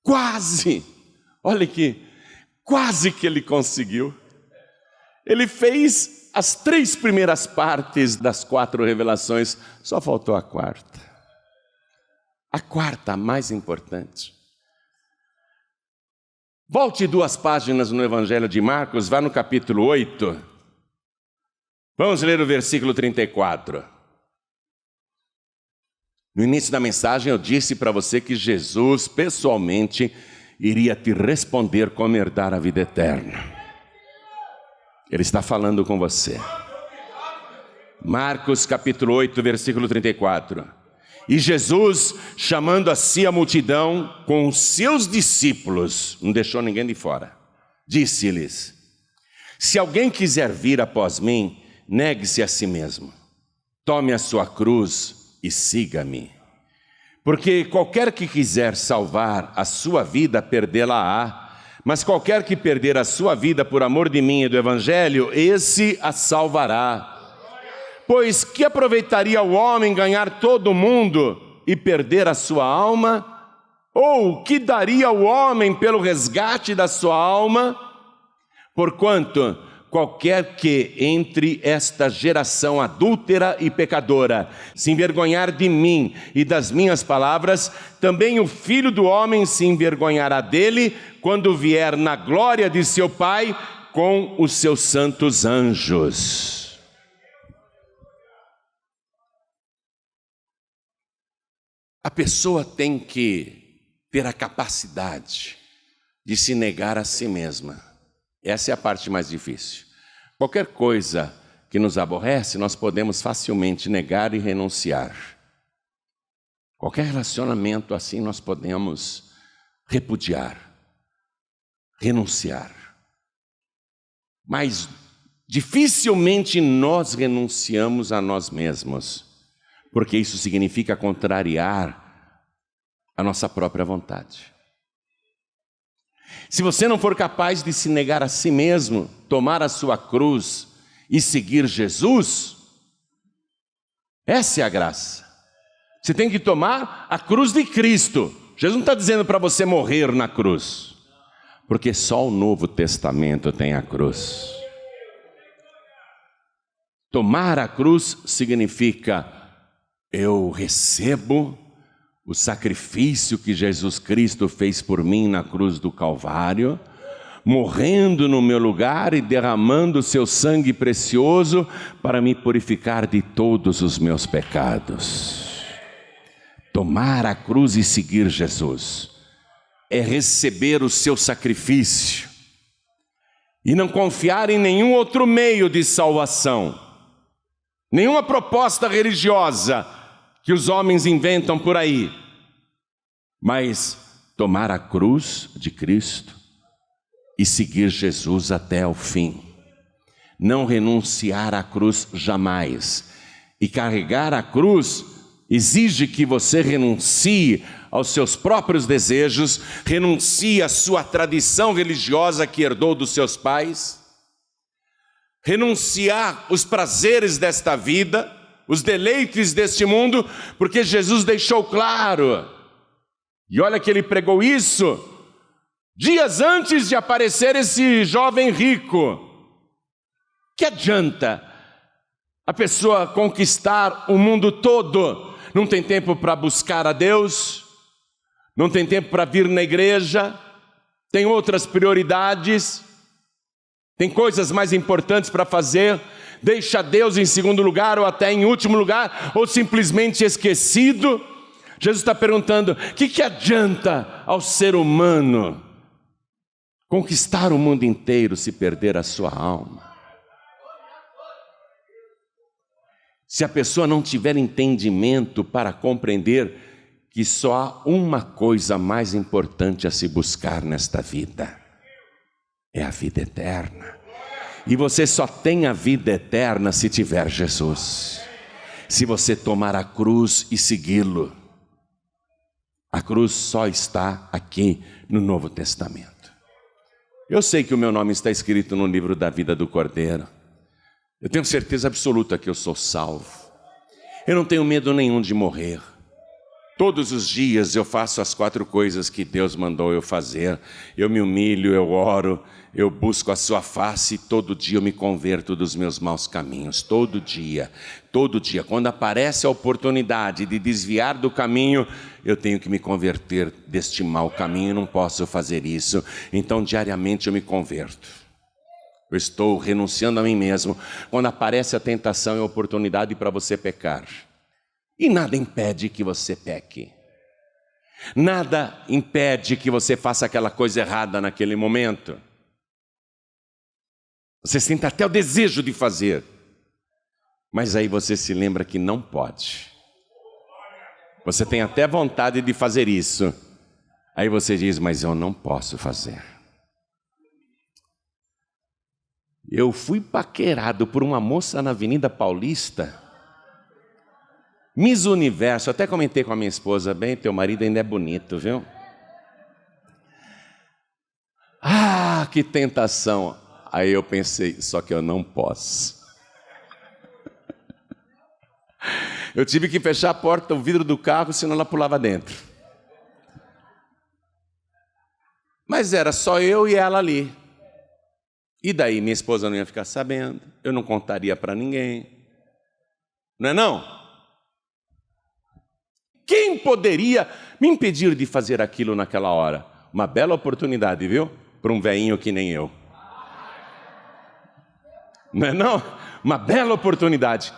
Quase, olha aqui, quase que ele conseguiu. Ele fez as 3 primeiras partes das 4 revelações, só faltou a 4ª. A 4ª, a mais importante. Volte 2 páginas no Evangelho de Marcos, vá no capítulo 8. Vamos ler o versículo 34. No início da mensagem eu disse para você que Jesus pessoalmente iria te responder como herdar a vida eterna. Ele está falando com você. Marcos capítulo 8, versículo 34. E Jesus, chamando a si a multidão com os seus discípulos, não deixou ninguém de fora, disse-lhes: se alguém quiser vir após mim, negue-se a si mesmo, tome a sua cruz e siga-me. Porque qualquer que quiser salvar a sua vida, perdê-la-á, Mas qualquer que perder a sua vida por amor de mim e do Evangelho, esse a salvará. Pois que aproveitaria o homem ganhar todo o mundo e perder a sua alma? Ou que daria o homem pelo resgate da sua alma? Porquanto qualquer que entre esta geração adúltera e pecadora se envergonhar de mim e das minhas palavras, também o Filho do Homem se envergonhará dele quando vier na glória de seu Pai com os seus santos anjos. A pessoa tem que ter a capacidade de se negar a si mesma. Essa é a parte mais difícil. Qualquer coisa que nos aborrece, nós podemos facilmente negar e renunciar. Qualquer relacionamento assim nós podemos repudiar, renunciar. Mas dificilmente nós renunciamos a nós mesmos, porque isso significa contrariar a nossa própria vontade. Se você não for capaz de se negar a si mesmo, tomar a sua cruz e seguir Jesus, essa é a graça. Você tem que tomar a cruz de Cristo. Jesus não está dizendo para você morrer na cruz, porque só o Novo Testamento tem a cruz. Tomar a cruz significa: eu recebo o sacrifício que Jesus Cristo fez por mim na cruz do Calvário, morrendo no meu lugar e derramando o seu sangue precioso para me purificar de todos os meus pecados. Tomar a cruz e seguir Jesus é receber o seu sacrifício e não confiar em nenhum outro meio de salvação, nenhuma proposta religiosa que os homens inventam por aí, mas tomar a cruz de Cristo e seguir Jesus até o fim. Não renunciar à cruz jamais. E carregar a cruz exige que você renuncie aos seus próprios desejos, renuncie à sua tradição religiosa que herdou dos seus pais, renunciar os prazeres desta vida, os deleites deste mundo, porque Jesus deixou claro, e olha que ele pregou isso dias antes de aparecer esse jovem rico. Que adianta a pessoa conquistar o mundo todo? Não tem tempo para buscar a Deus, não tem tempo para vir na igreja, tem outras prioridades, tem coisas mais importantes para fazer, deixa Deus em segundo lugar ou até em último lugar, ou simplesmente esquecido. Jesus está perguntando: o que adianta ao ser humano conquistar o mundo inteiro se perder a sua alma? Se a pessoa não tiver entendimento para compreender que só há uma coisa mais importante a se buscar nesta vida, é a vida eterna. E você só tem a vida eterna se tiver Jesus. Se você tomar a cruz e segui-lo. A cruz só está aqui no Novo Testamento. Eu sei que o meu nome está escrito no livro da vida do Cordeiro. Eu tenho certeza absoluta que eu sou salvo. Eu não tenho medo nenhum de morrer. Todos os dias eu faço as 4 coisas que Deus mandou eu fazer. Eu me humilho, eu oro, eu busco a sua face, e todo dia eu me converto dos meus maus caminhos. Todo dia. Quando aparece a oportunidade de desviar do caminho, eu tenho que me converter deste mau caminho, não posso fazer isso. Então diariamente eu me converto. Eu estou renunciando a mim mesmo. Quando aparece a tentação e a oportunidade para você pecar. E nada impede que você peque. Nada impede que você faça aquela coisa errada naquele momento. Você sente até o desejo de fazer. Mas aí você se lembra que não pode. Você tem até vontade de fazer isso. Aí você diz: mas eu não posso fazer. Eu fui paquerado por uma moça na Avenida Paulista, Miss Universo. Até comentei com a minha esposa: bem, teu marido ainda é bonito, viu? Ah, que tentação! Aí eu pensei, só que eu não posso. Eu tive que fechar a porta, o vidro do carro, senão ela pulava dentro. Mas era só eu e ela ali. E daí minha esposa não ia ficar sabendo, eu não contaria para ninguém. Não é não? Quem poderia me impedir de fazer aquilo naquela hora? Uma bela oportunidade, viu? Para um velhinho que nem eu. Não é não? Uma bela oportunidade.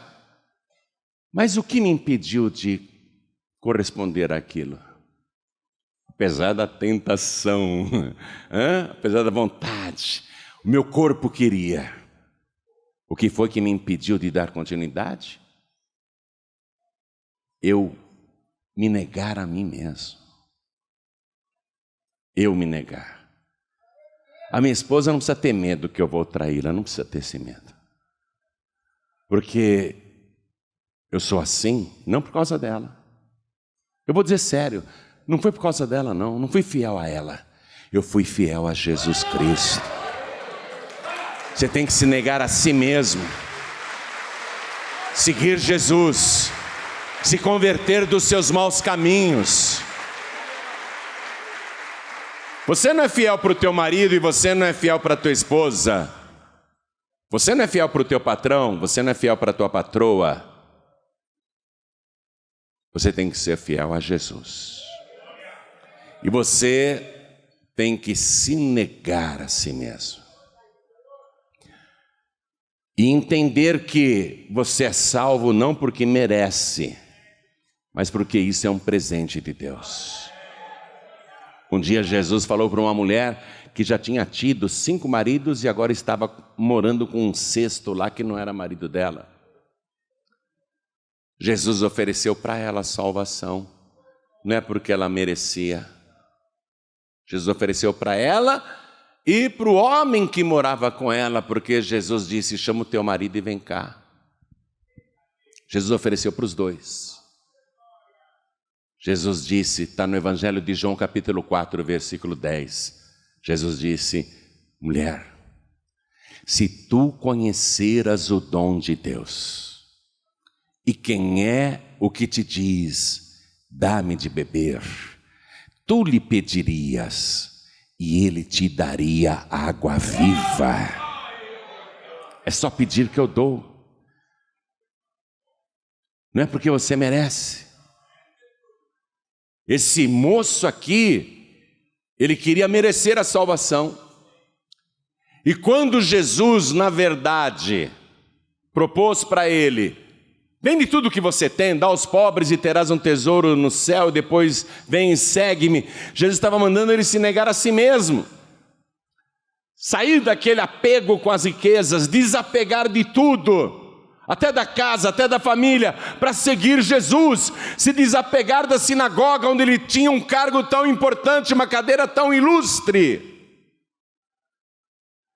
Mas o que me impediu de corresponder àquilo? Apesar da tentação, apesar da vontade, o meu corpo queria. O que foi que me impediu de dar continuidade? Eu me negar a mim mesmo. Eu me negar. A minha esposa não precisa ter medo que eu vou traí-la, não precisa ter esse medo. Porque eu sou assim, não por causa dela. Eu vou dizer sério, não foi por causa dela não, não fui fiel a ela. Eu fui fiel a Jesus Cristo. Você tem que se negar a si mesmo. Seguir Jesus. Se converter dos seus maus caminhos. Você não é fiel para o teu marido e você não é fiel para a tua esposa. Você não é fiel para o teu patrão, você não é fiel para a tua patroa. Você tem que ser fiel a Jesus. E você tem que se negar a si mesmo. E entender que você é salvo não porque merece, mas porque isso é um presente de Deus. Um dia Jesus falou para uma mulher que já tinha tido 5 maridos e agora estava morando com um 6º lá que não era marido dela. Jesus ofereceu para ela salvação, não é porque ela merecia. Jesus ofereceu para ela e para o homem que morava com ela, porque Jesus disse, chama o teu marido e vem cá. Jesus ofereceu para os dois. Jesus disse, está no Evangelho de João capítulo 4, versículo 10. Jesus disse, mulher, se tu conheceras o dom de Deus, e quem é o que te diz, dá-me de beber, tu lhe pedirias, e ele te daria água viva. É só pedir que eu dou. Não é porque você merece. Esse moço aqui, ele queria merecer a salvação. E quando Jesus, na verdade, propôs para ele, vende tudo que você tem, dá aos pobres e terás um tesouro no céu, e depois vem e segue-me. Jesus estava mandando ele se negar a si mesmo. Sair daquele apego com as riquezas, desapegar de tudo, até da casa, até da família, para seguir Jesus, se desapegar da sinagoga onde ele tinha um cargo tão importante, uma cadeira tão ilustre.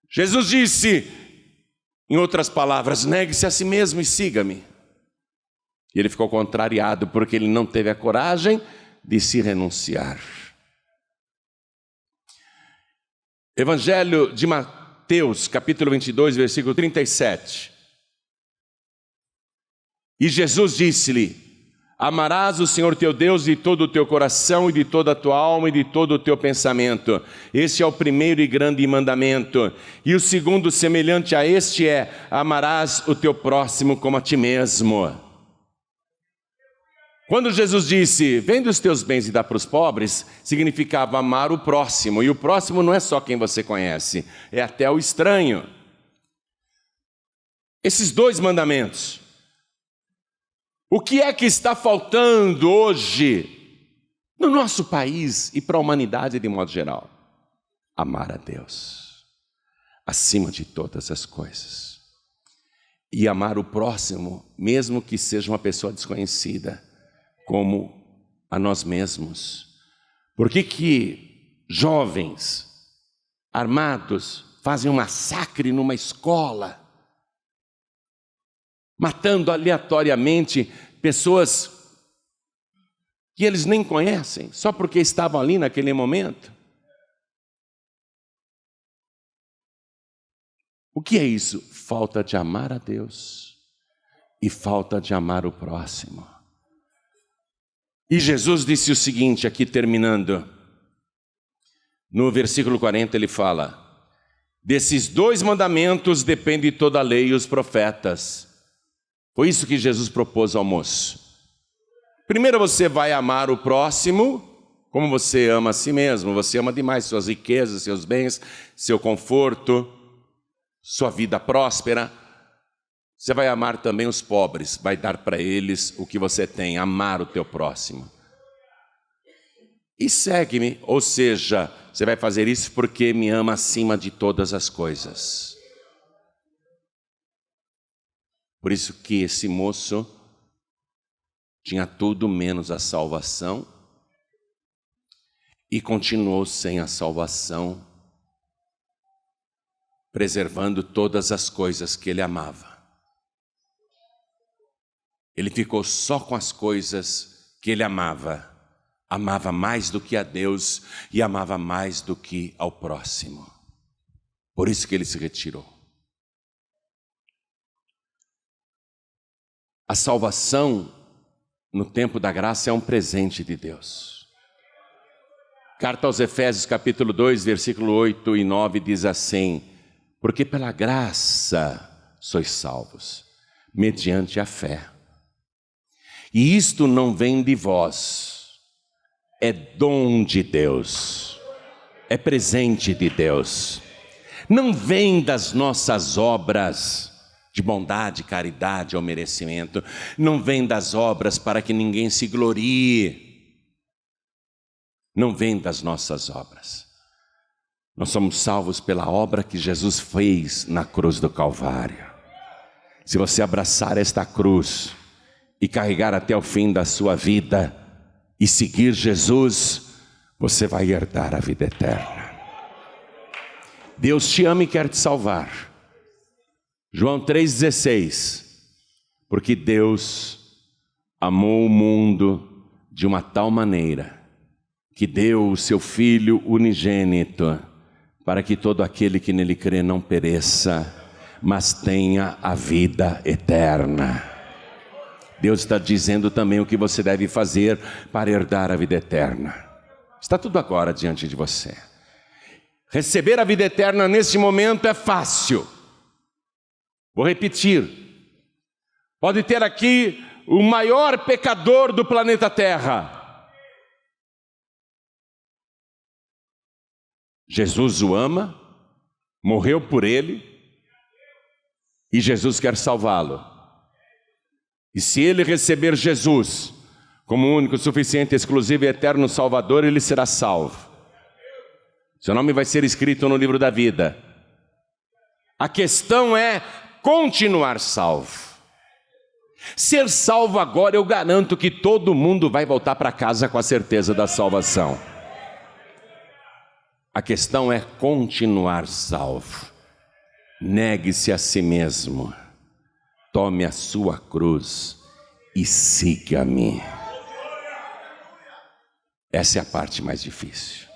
Jesus disse, em outras palavras, negue-se a si mesmo e siga-me. E ele ficou contrariado porque ele não teve a coragem de se renunciar. Evangelho de Mateus, capítulo 22, versículo 37. E Jesus disse-lhe, amarás o Senhor teu Deus de todo o teu coração e de toda a tua alma e de todo o teu pensamento. Esse é o primeiro e grande mandamento. E o segundo, semelhante a este, é, amarás o teu próximo como a ti mesmo. Quando Jesus disse, vende os teus bens e dá para os pobres, significava amar o próximo. E o próximo não é só quem você conhece, é até o estranho. Esses 2 mandamentos. O que é que está faltando hoje no nosso país e para a humanidade de modo geral? Amar a Deus, acima de todas as coisas. E amar o próximo, mesmo que seja uma pessoa desconhecida, como a nós mesmos. Por que jovens armados fazem um massacre numa escola, matando aleatoriamente pessoas que eles nem conhecem, só porque estavam ali naquele momento? O que é isso? Falta de amar a Deus e falta de amar o próximo. E Jesus disse o seguinte, aqui terminando, no versículo 40 ele fala: desses 2 mandamentos depende toda a lei e os profetas. Foi isso que Jesus propôs ao moço. Primeiro você vai amar o próximo como você ama a si mesmo. Você ama demais suas riquezas, seus bens, seu conforto, sua vida próspera. Você vai amar também os pobres, vai dar para eles o que você tem, amar o teu próximo. E segue-me, ou seja, você vai fazer isso porque me ama acima de todas as coisas. Por isso que esse moço tinha tudo menos a salvação e continuou sem a salvação, preservando todas as coisas que ele amava. Ele ficou só com as coisas que ele amava. Amava mais do que a Deus e amava mais do que ao próximo. Por isso que ele se retirou. A salvação no tempo da graça é um presente de Deus. Carta aos Efésios capítulo 2, versículo 8 e 9 diz assim: porque pela graça sois salvos, mediante a fé. E isto não vem de vós, é dom de Deus, é presente de Deus. Não vem das nossas obras de bondade, caridade ou merecimento. Não vem das obras para que ninguém se glorie. Não vem das nossas obras. Nós somos salvos pela obra que Jesus fez na cruz do Calvário. Se você abraçar esta cruz e carregar até o fim da sua vida e seguir Jesus, você vai herdar a vida eterna. Deus te ama e quer te salvar. João 3,16, porque Deus amou o mundo de uma tal maneira que deu o seu Filho unigênito, para que todo aquele que nele crê não pereça, mas tenha a vida eterna. Deus está dizendo também o que você deve fazer para herdar a vida eterna. Está tudo agora diante de você. Receber a vida eterna nesse momento é fácil. Vou repetir. Pode ter aqui o maior pecador do planeta Terra. Jesus o ama, morreu por ele e Jesus quer salvá-lo. E se ele receber Jesus como único, suficiente, exclusivo e eterno Salvador, ele será salvo. Seu nome vai ser escrito no livro da vida. A questão é continuar salvo. Ser salvo agora, eu garanto que todo mundo vai voltar para casa com a certeza da salvação. A questão é continuar salvo. Negue-se a si mesmo. Tome a sua cruz e siga-me. Essa é a parte mais difícil.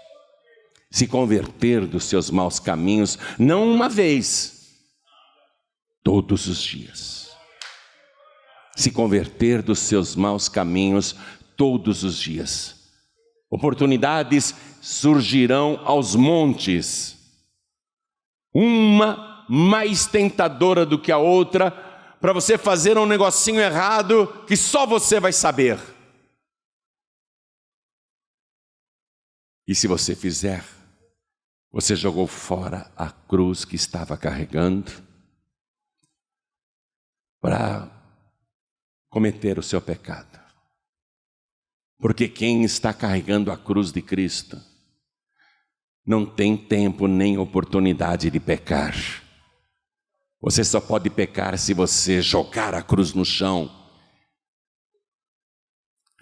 Se converter dos seus maus caminhos, não uma vez, todos os dias. Se converter dos seus maus caminhos todos os dias. Oportunidades surgirão aos montes, uma mais tentadora do que a outra, para você fazer um negocinho errado que só você vai saber. E se você fizer, você jogou fora a cruz que estava carregando para cometer o seu pecado. Porque quem está carregando a cruz de Cristo não tem tempo nem oportunidade de pecar. Você só pode pecar se você jogar a cruz no chão,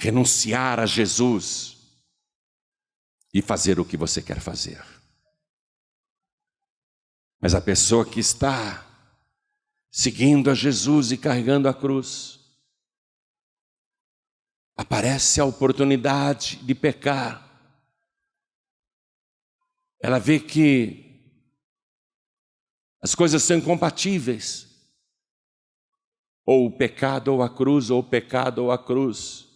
renunciar a Jesus e fazer o que você quer fazer. Mas a pessoa que está seguindo a Jesus e carregando a cruz, aparece a oportunidade de pecar. Ela vê que As coisas são incompatíveis. Ou o pecado ou a cruz, ou o pecado ou a cruz.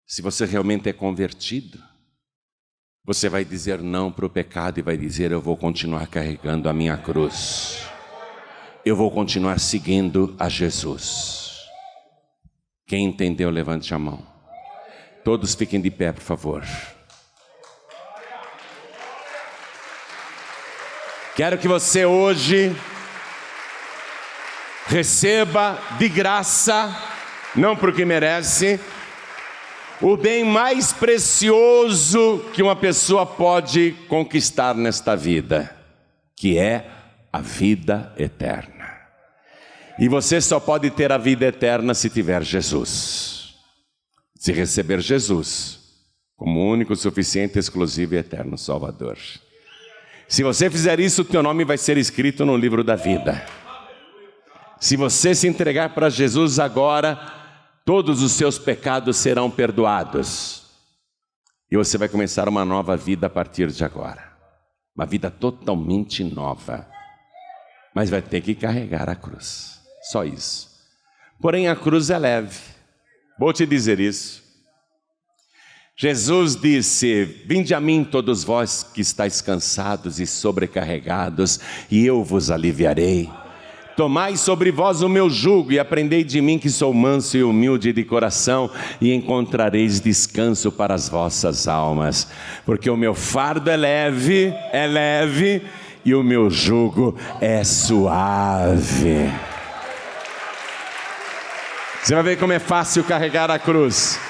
Se você realmente é convertido, você vai dizer não para o pecado e vai dizer: eu vou continuar carregando a minha cruz. Eu vou continuar seguindo a Jesus. Quem entendeu, levante a mão. Todos fiquem de pé, por favor. Quero que você hoje receba de graça, não porque merece, o bem mais precioso que uma pessoa pode conquistar nesta vida, que é a vida eterna. E você só pode ter a vida eterna se tiver Jesus. Se receber Jesus como único, suficiente, exclusivo e eterno Salvador. Se você fizer isso, o teu nome vai ser escrito no livro da vida. Se você se entregar para Jesus agora, todos os seus pecados serão perdoados. E você vai começar uma nova vida a partir de agora. Uma vida totalmente nova. Mas vai ter que carregar a cruz. Só isso. Porém, a cruz é leve. Vou te dizer isso. Jesus disse: vinde a mim todos vós que estáis cansados e sobrecarregados, e eu vos aliviarei. Tomai sobre vós o meu jugo e aprendei de mim, que sou manso e humilde de coração, e encontrareis descanso para as vossas almas. Porque o meu fardo é leve, e o meu jugo é suave. Você vai ver como é fácil carregar a cruz.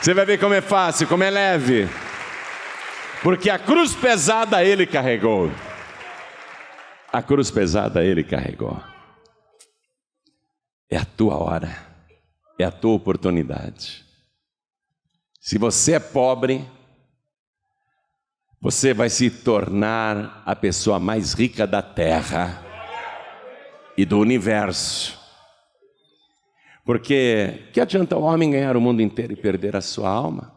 Você vai ver como é fácil, como é leve. Porque a cruz pesada ele carregou. A cruz pesada ele carregou. É a tua hora. É a tua oportunidade. Se você é pobre, você vai se tornar a pessoa mais rica da terra e do universo. Porque que adianta o homem ganhar o mundo inteiro e perder a sua alma?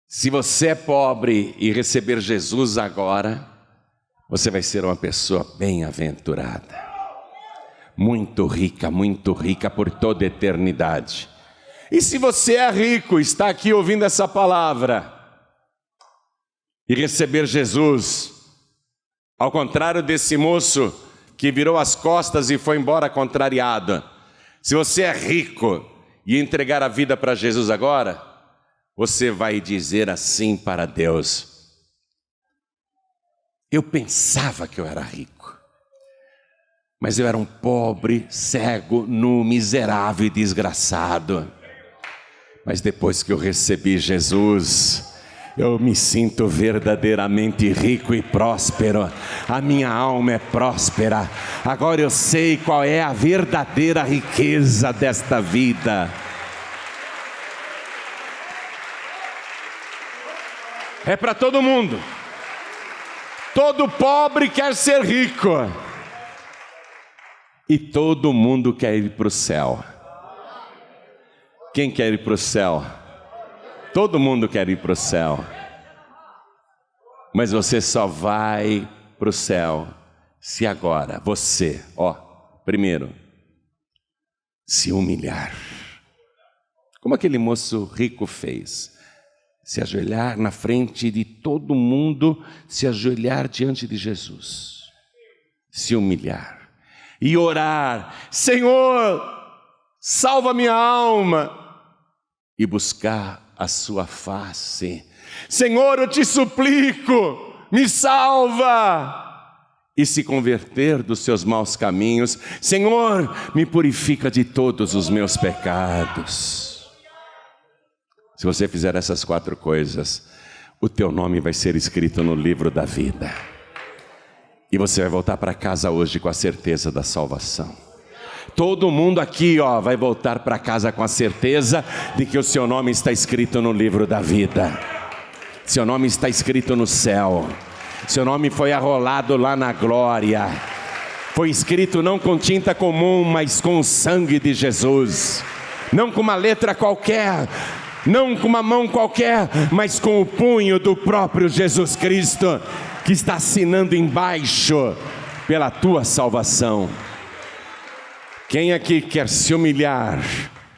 Se você é pobre e receber Jesus agora, você vai ser uma pessoa bem-aventurada, muito rica por toda a eternidade. E se você é rico, está aqui ouvindo essa palavra e receber Jesus, ao contrário desse moço que virou as costas e foi embora contrariado, se você é rico e entregar a vida para Jesus agora, você vai dizer assim para Deus: eu pensava que eu era rico, mas eu era um pobre, cego, nu, miserável e desgraçado. Mas depois que eu recebi Jesus, eu me sinto verdadeiramente rico e próspero. A minha alma é próspera. Agora eu sei qual é a verdadeira riqueza desta vida. É para todo mundo. Todo pobre quer ser rico. E todo mundo quer ir para o céu. Quem quer ir para o céu? Todo mundo quer ir para o céu. Mas você só vai para o céu se agora você, primeiro, se humilhar. Como aquele moço rico fez. Se ajoelhar na frente de todo mundo, se ajoelhar diante de Jesus. Se humilhar. E orar: Senhor, salva minha alma. E buscar a sua face. Senhor, eu te suplico, me salva. E se converter dos seus maus caminhos. Senhor, me purifica de todos os meus pecados. Se você fizer essas 4 coisas, o teu nome vai ser escrito no livro da vida. E você vai voltar para casa hoje com a certeza da salvação. Todo mundo aqui, vai voltar para casa com a certeza de que o seu nome está escrito no livro da vida. Seu nome está escrito no céu. Seu nome foi arrolado lá na glória. Foi escrito não com tinta comum, mas com o sangue de Jesus. Não com uma letra qualquer, não com uma mão qualquer, mas com o punho do próprio Jesus Cristo, que está assinando embaixo pela tua salvação. Quem aqui quer se humilhar,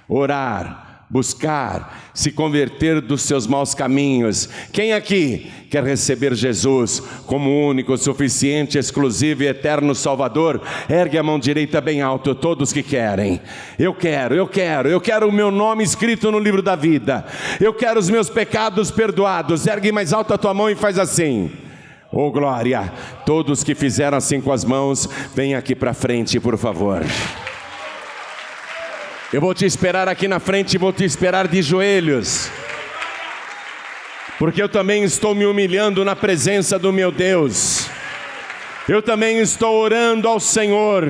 orar, buscar, se converter dos seus maus caminhos? Quem aqui quer receber Jesus como único, suficiente, exclusivo e eterno Salvador? Ergue a mão direita bem alto, todos que querem. Eu quero o meu nome escrito no livro da vida. Eu quero os meus pecados perdoados. Ergue mais alto a tua mão e faz assim. Oh glória! Todos que fizeram assim com as mãos, vem aqui para frente, por favor. Eu vou te esperar aqui na frente e vou te esperar de joelhos, porque eu também estou me humilhando na presença do meu Deus. Eu também estou orando ao Senhor.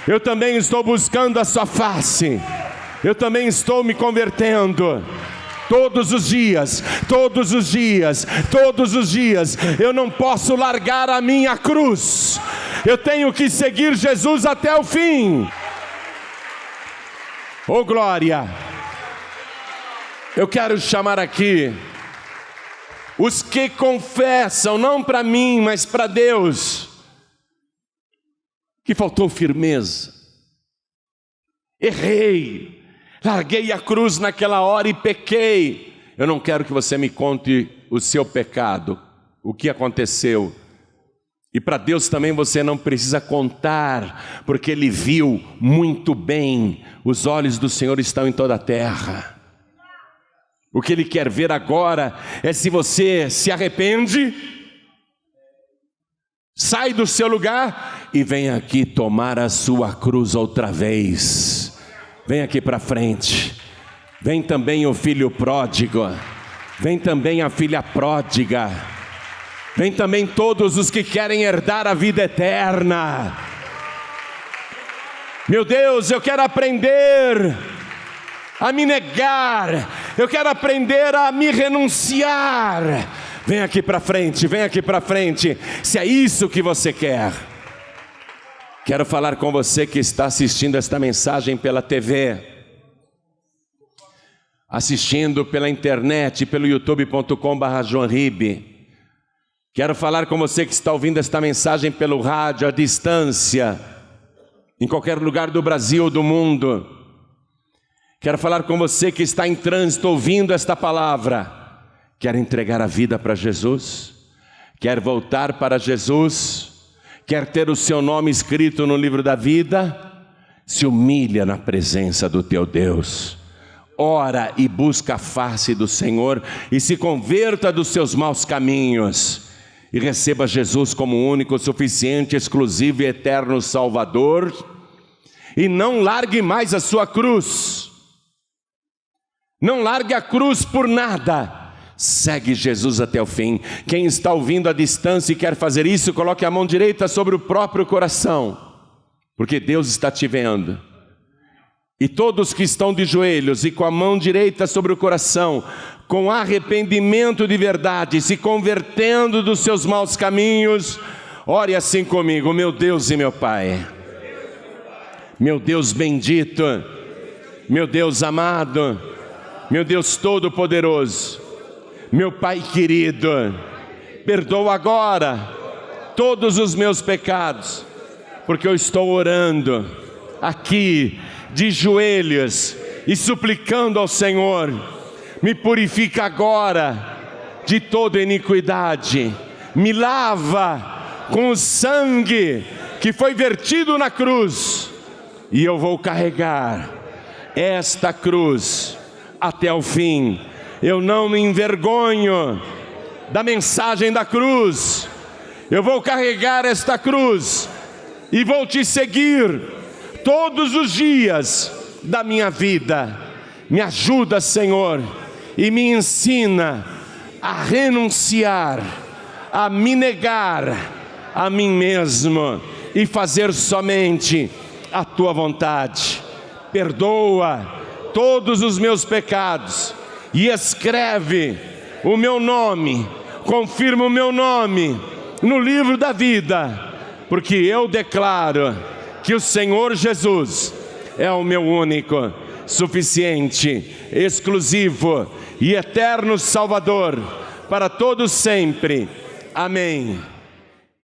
Eu também estou buscando a sua face. Eu também estou me convertendo. Todos os dias, todos os dias, todos os dias. Eu não posso largar a minha cruz. Eu tenho que seguir Jesus até o fim. Oh glória! Eu quero chamar aqui os que confessam, não para mim, mas para Deus, que faltou firmeza. Errei, larguei a cruz naquela hora e pequei. Eu não quero que você me conte o seu pecado, o que aconteceu. E para Deus também você não precisa contar, porque Ele viu muito bem. Os olhos do Senhor estão em toda a terra. O que Ele quer ver agora é se você se arrepende, sai do seu lugar e vem aqui tomar a sua cruz outra vez. Vem aqui para frente. Vem também o filho pródigo, vem também a filha pródiga, vem também todos os que querem herdar a vida eterna. Meu Deus, eu quero aprender a me negar, eu quero aprender a me renunciar. Vem aqui para frente, vem aqui para frente, se é isso que você quer. Quero falar com você que está assistindo esta mensagem pela TV, assistindo pela internet, pelo youtube.com/joanribe. Quero falar com você que está ouvindo esta mensagem pelo rádio, à distância, em qualquer lugar do Brasil ou do mundo. Quero falar com você que está em trânsito ouvindo esta palavra. Quer entregar a vida para Jesus? Quer voltar para Jesus? Quer ter o seu nome escrito no livro da vida? Se humilha na presença do teu Deus. Ora e busca a face do Senhor e se converta dos seus maus caminhos. E receba Jesus como único, suficiente, exclusivo e eterno Salvador. E não largue mais a sua cruz. Não largue a cruz por nada. Segue Jesus até o fim. Quem está ouvindo à distância e quer fazer isso, coloque a mão direita sobre o próprio coração, porque Deus está te vendo. E todos que estão de joelhos e com a mão direita sobre o coração, com arrependimento de verdade, se convertendo dos seus maus caminhos, ore assim comigo: meu Deus e meu Pai, meu Deus bendito, meu Deus amado, meu Deus todo-poderoso, meu Pai querido, perdoa agora todos os meus pecados, porque eu estou orando aqui de joelhos e suplicando ao Senhor. Me purifica agora de toda iniquidade, me lava com o sangue que foi vertido na cruz, e eu vou carregar esta cruz até o fim. Eu não me envergonho da mensagem da cruz. Eu vou carregar esta cruz e vou te seguir todos os dias da minha vida. Me ajuda, Senhor, e me ensina a renunciar, a me negar a mim mesmo e fazer somente a tua vontade. Perdoa todos os meus pecados e escreve o meu nome, confirma o meu nome no livro da vida, porque eu declaro que o Senhor Jesus é o meu único, suficiente, exclusivo e eterno Salvador, para todos sempre. Amém.